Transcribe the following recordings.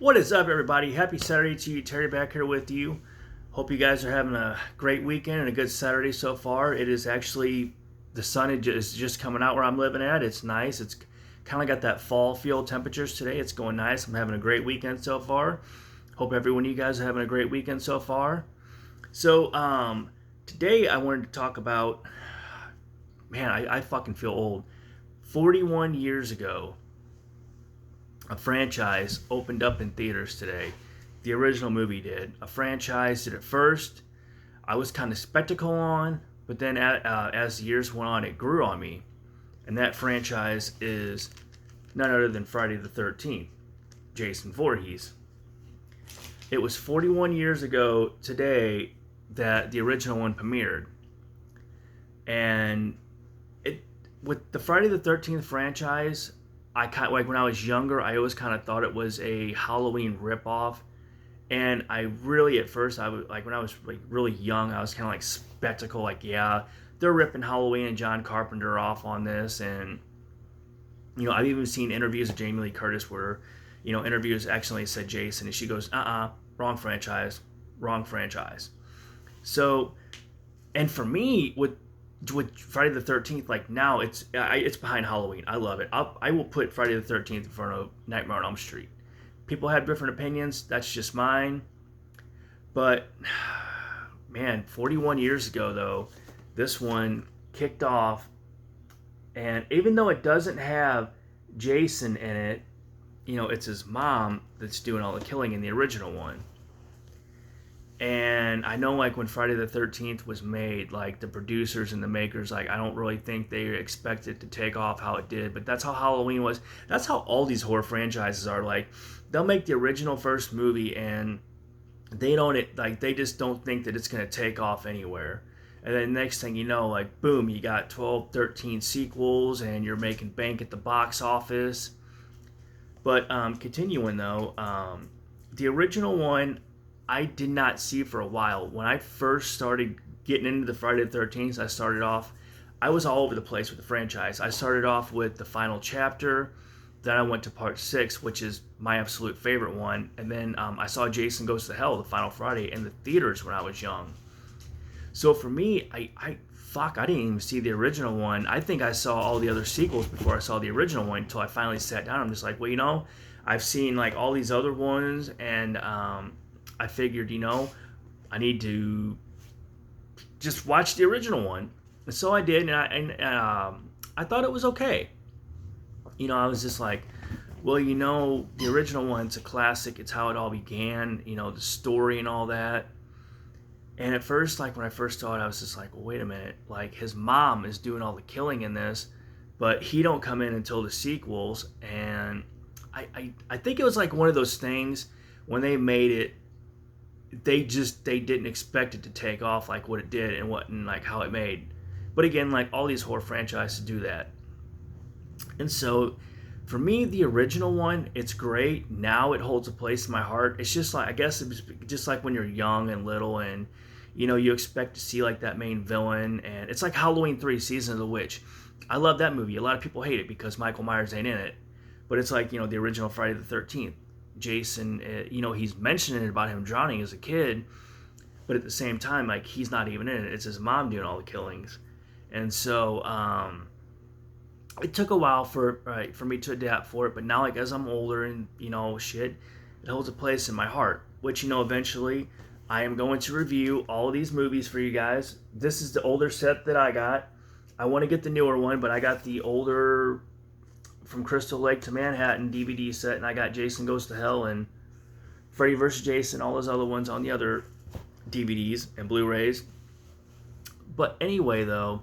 What is up, everybody? Happy Saturday to you. Terry back here with you. Hope you guys are having a great weekend and a good Saturday so far. It is actually, the sun is just coming out where I'm living at. It's nice. It's kind of got that fall feel temperatures today. It's going nice. I'm having a great weekend so far. Hope everyone, you guys are having a great weekend so far. Today I wanted to talk about, man, I fucking feel old. 41 years ago, a franchise opened up in theaters today. The original movie did. A franchise did it first. I was kind of skeptical on, but then as the years went on, it grew on me. And that franchise is none other than Friday the 13th, Jason Voorhees. It was 41 years ago today that the original one premiered. And it with the Friday the 13th franchise, I kind of, like when I was younger, I always kind of thought it was a Halloween ripoff, and I really at first I was like when I was like really young, I was kind of like skeptical, like yeah, they're ripping Halloween and John Carpenter off on this, and I've even seen interviews of Jamie Lee Curtis where interviews accidentally said Jason, and she goes wrong franchise, wrong franchise. So and for me with Friday the 13th, like now it's behind Halloween. I love it. I will put Friday the 13th in front of Nightmare on Elm Street. People have different opinions. That's just mine. But man, 41 years ago though, this one kicked off, and even though it doesn't have Jason in it, it's his mom that's doing all the killing in the original one. And I know, like, when Friday the 13th was made, like, the producers and the makers, like, I don't really think they expected to take off how it did, but that's how Halloween was. That's how all these horror franchises are. Like, they'll make the original first movie and they just don't think that it's going to take off anywhere. And then next thing you know, like, boom, you got 12, 13 sequels and you're making bank at the box office. But continuing though, the original one I did not see for a while. When I first started getting into the Friday the 13th, I was all over the place with the franchise. I started off with the final chapter, then I went to part 6, which is my absolute favorite one, and then I saw Jason Goes to Hell, the final Friday, in the theaters when I was young. So for me, I didn't even see the original one. I think I saw all the other sequels before I saw the original one until I finally sat down. I'm just like, well, I've seen like all these other ones, and I figured, I need to just watch the original one. And so I did, and I thought it was okay. I was just like, well, the original one's a classic. It's how it all began, the story and all that. And at first, like when I first saw it, I was just like, well, wait a minute. Like his mom is doing all the killing in this, but he don't come in until the sequels. And I think it was like one of those things when they made it, they didn't expect it to take off like what it did and like how it made. But again, like all these horror franchises do that. And so for me, the original one, it's great. Now it holds a place in my heart. It's just like, I guess it was just like when you're young and little, and you expect to see like that main villain, and it's like Halloween 3 Season of the Witch. I love that movie. A lot of people hate it because Michael Myers ain't in it. But it's like, the original Friday the 13th. Jason, he's mentioning about him drowning as a kid, but at the same time, like, he's not even in it. It's his mom doing all the killings. And so it took a while for me to adapt for it, but now, like, as I'm older and shit, it holds a place in my heart, which eventually I am going to review all of these movies for you guys. This is the older set that I got. I want to get the newer one, but I got the older From Crystal Lake to Manhattan DVD set, and I got Jason Goes to Hell and Freddy vs. Jason, all those other ones on the other DVDs and Blu-rays. But anyway, though,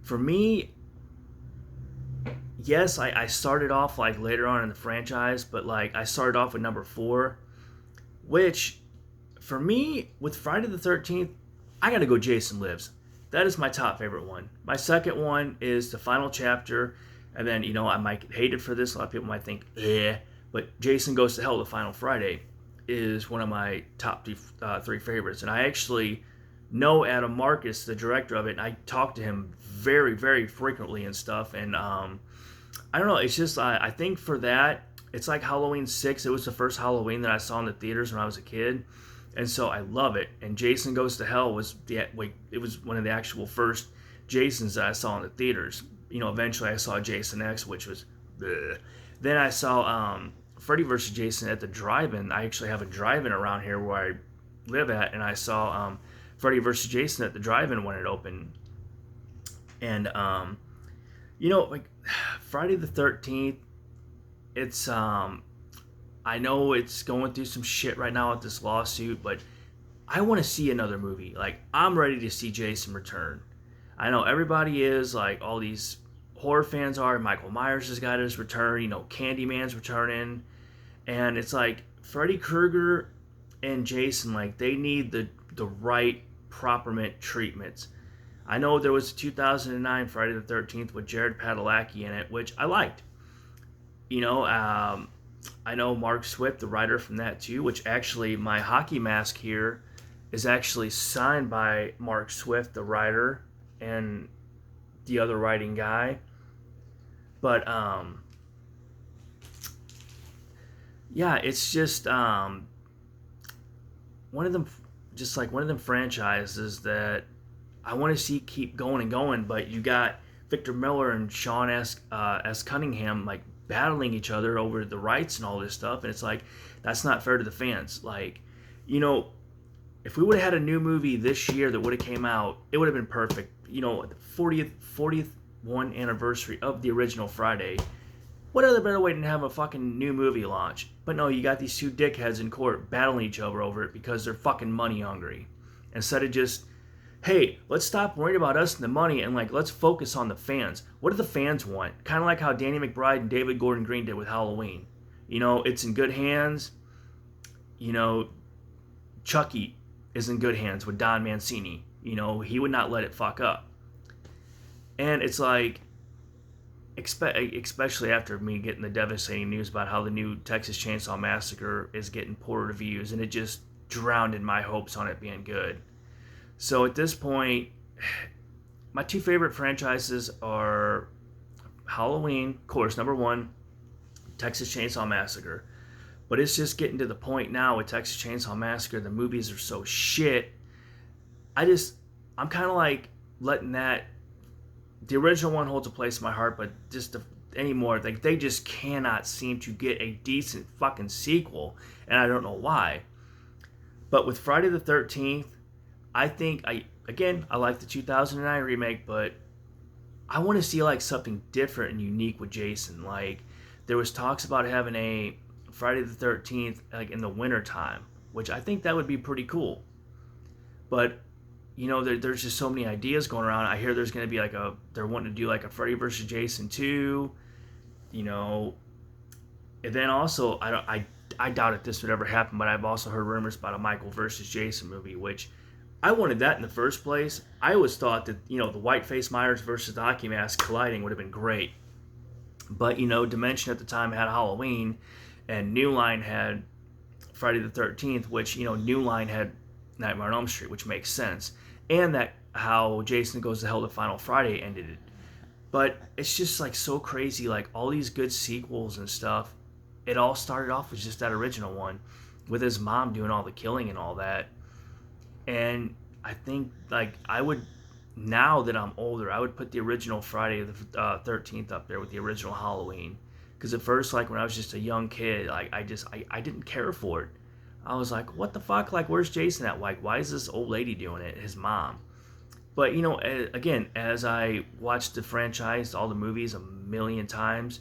for me, yes, I started off like later on in the franchise, but like I started off with number 4, which for me, with Friday the 13th, I gotta go Jason Lives. That is my top favorite one. My second one is the final chapter, and then, I might get hated for this. A lot of people might think, but Jason Goes to Hell, the final Friday, is one of my top 3 favorites. And I actually know Adam Marcus, the director of it, and I talk to him very, very frequently and stuff. And I don't know, it's just, I think for that, It's like Halloween 6. It was the first Halloween that I saw in the theaters when I was a kid. And so I love it. And Jason Goes to Hell was it was one of the actual first Jasons that I saw in the theaters. Eventually I saw Jason X, which was bleh. Then I saw Freddy vs. Jason at the drive-in. I actually have a drive-in around here where I live at, and I saw Freddy vs. Jason at the drive-in when it opened. And like Friday the 13th, it's I know it's going through some shit right now with this lawsuit, but I want to see another movie. Like, I'm ready to see Jason return. I know everybody is, like, all these horror fans are. Michael Myers has got his return. Candyman's returning. And it's like Freddy Krueger and Jason, like, they need the right proper treatments. I know there was a 2009 Friday the 13th with Jared Padalecki in it, which I liked. I know Mark Swift, the writer from that too, which actually my hockey mask here is actually signed by Mark Swift, the writer, and the other writing guy. But yeah, it's just one of them franchises that I want to see keep going and going. But you got Victor Miller and Sean S. Cunningham, like, battling each other over the rights and all this stuff, and it's like, that's not fair to the fans. Like, if we would have had a new movie this year that would have came out, it would have been perfect. The 40th one anniversary of the original Friday. What other better way than have a fucking new movie launch? But no, you got these two dickheads in court battling each other over it because they're fucking money hungry. Instead of just, hey, let's stop worrying about us and the money and, like, let's focus on the fans. What do the fans want? Kind of like how Danny McBride and David Gordon Green did with Halloween. It's in good hands. Chucky is in good hands with Don Mancini. He would not let it fuck up. And it's like, especially after me getting the devastating news about how the new Texas Chainsaw Massacre is getting poor reviews, and it just drowned in my hopes on it being good. So at this point, my two favorite franchises are Halloween, of course, number one, Texas Chainsaw Massacre. But it's just getting to the point now with Texas Chainsaw Massacre, the movies are so shit. I'm kind of like letting that, the original one holds a place in my heart, but just anymore, like, they just cannot seem to get a decent fucking sequel, and I don't know why. But with Friday the 13th, I think I like the 2009 remake, but I want to see, like, something different and unique with Jason. Like, there was talks about having a Friday the 13th, like, in the winter time, which I think that would be pretty cool. But there's just so many ideas going around. I hear there's going to be they're wanting to do like a Freddy vs. Jason 2, and then also I doubt if this would ever happen, but I've also heard rumors about a Michael vs. Jason movie, which I wanted that in the first place. I always thought that, the Whiteface Myers versus the Hockey Mask colliding would have been great. But, Dimension at the time had Halloween, and New Line had Friday the 13th, which, New Line had Nightmare on Elm Street, which makes sense. And that how Jason Goes to Hell the Final Friday ended it. But it's just, like, so crazy, like, all these good sequels and stuff, it all started off with just that original one, with his mom doing all the killing and all that. And I think, like, now that I'm older, I would put the original Friday the 13th up there with the original Halloween. Because at first, like, when I was just a young kid, like, I didn't care for it. I was like, what the fuck? Like, where's Jason at? Like, why is this old lady doing it? His mom. But, again, as I watched the franchise, all the movies a million times,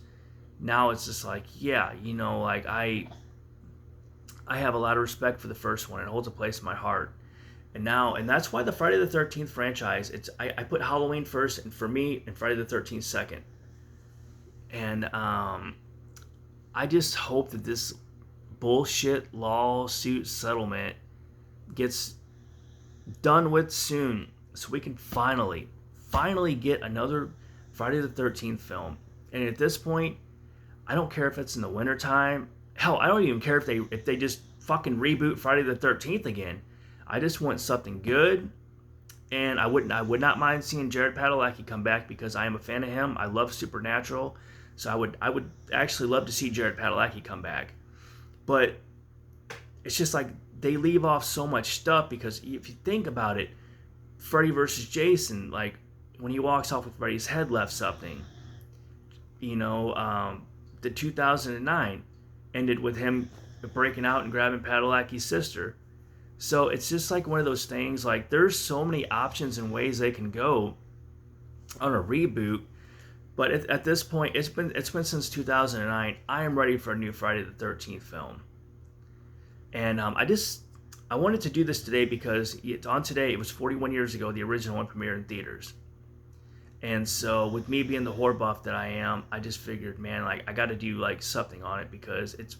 now it's just like, yeah, like, I have a lot of respect for the first one. It holds a place in my heart. And that's why the Friday the 13th franchise, I put Halloween first, and for me, and Friday the 13th second. And I just hope that this bullshit lawsuit settlement gets done with soon, so we can finally get another Friday the 13th film. And at this point, I don't care if it's in the wintertime. Hell, I don't even care if they just fucking reboot Friday the 13th again. I just want something good, and I would not mind seeing Jared Padalecki come back, because I am a fan of him. I love Supernatural, So I would actually love to see Jared Padalecki come back. But it's just like they leave off so much stuff, because if you think about it, Freddy versus Jason, like when he walks off with Freddy's head left something. The 2009 ended with him breaking out and grabbing Padalecki's sister. So it's just like one of those things, like there's so many options and ways they can go on a reboot. But at this point, it's been since 2009. I am ready for a new Friday the 13th film. And I wanted to do this today because on today, it was 41 years ago the original one premiered in theaters. And so with me being the horror buff that I am, I just figured, man, like I got to do like something on it, because it's,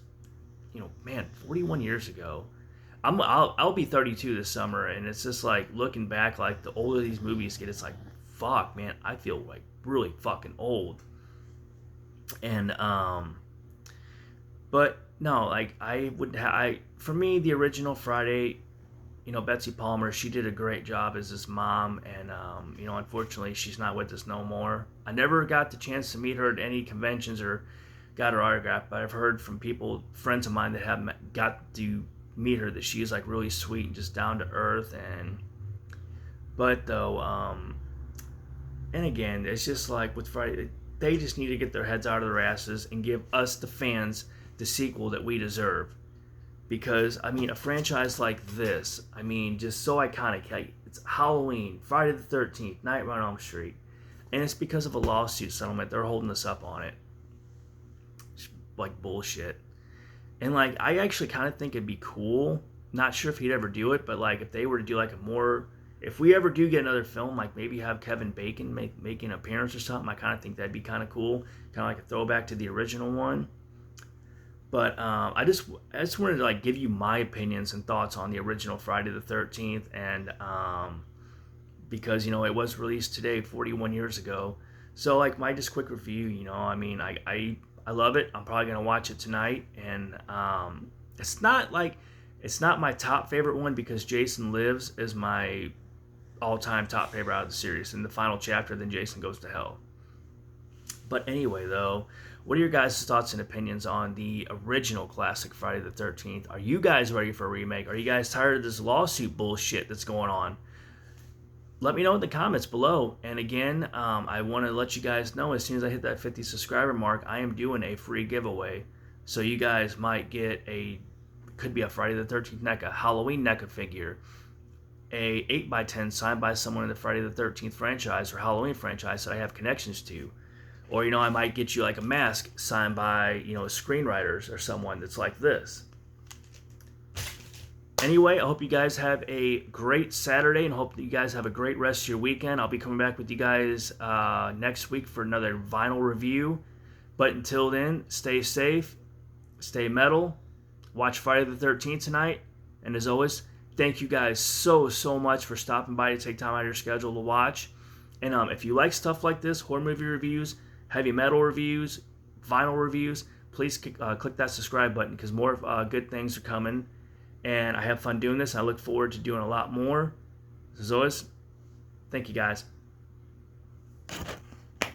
41 years ago. I'll be 32 this summer, and it's just like looking back, like the older these movies get, it's like, fuck, man, I feel like really fucking old. And but no, like for me, the original Friday, Betsy Palmer, she did a great job as this mom, and unfortunately, she's not with us no more. I never got the chance to meet her at any conventions or got her autograph, but I've heard from friends of mine that have got to meet her, that she's like really sweet and just down to earth. And again, it's just like with Friday, they just need to get their heads out of their asses and give us, the fans, the sequel that we deserve. Because, a franchise like this, just so iconic. Like, it's Halloween, Friday the 13th, Nightmare on Elm Street. And it's because of a lawsuit settlement. They're holding us up on it. It's like bullshit. And, like, I actually kind of think it'd be cool. Not sure if he'd ever do it, but, like, if they were to do, like, if we ever do get another film, like, maybe have Kevin Bacon make an appearance or something, I kind of think that'd be kind of cool. Kind of like a throwback to the original one. But I just wanted to like give you my opinions and thoughts on the original Friday the 13th, and because it was released today, 41 years ago. So like my just quick review, I love it. I'm probably gonna watch it tonight, and it's not my top favorite one, because Jason Lives is my all-time top favorite out of the series. In the final chapter, then Jason Goes to Hell. But anyway, though, what are your guys' thoughts and opinions on the original classic Friday the 13th? Are you guys ready for a remake? Are you guys tired of this lawsuit bullshit that's going on? Let me know in the comments below. And again, I want to let you guys know, as soon as I hit that 50 subscriber mark, I am doing a free giveaway. So you guys might get could be a Friday the 13th NECA, Halloween NECA figure, a 8x10 signed by someone in the Friday the 13th franchise or Halloween franchise that I have connections to. Or, I might get you like a mask signed by, screenwriters or someone that's like this. Anyway, I hope you guys have a great Saturday, and hope that you guys have a great rest of your weekend. I'll be coming back with you guys next week for another vinyl review. But until then, stay safe, stay metal, watch Friday the 13th tonight. And as always, thank you guys so much for stopping by to take time out of your schedule to watch. And if you like stuff like this, horror movie reviews, heavy metal reviews, vinyl reviews, please click that subscribe button, because more good things are coming. And I have fun doing this. I look forward to doing a lot more. As always, thank you guys.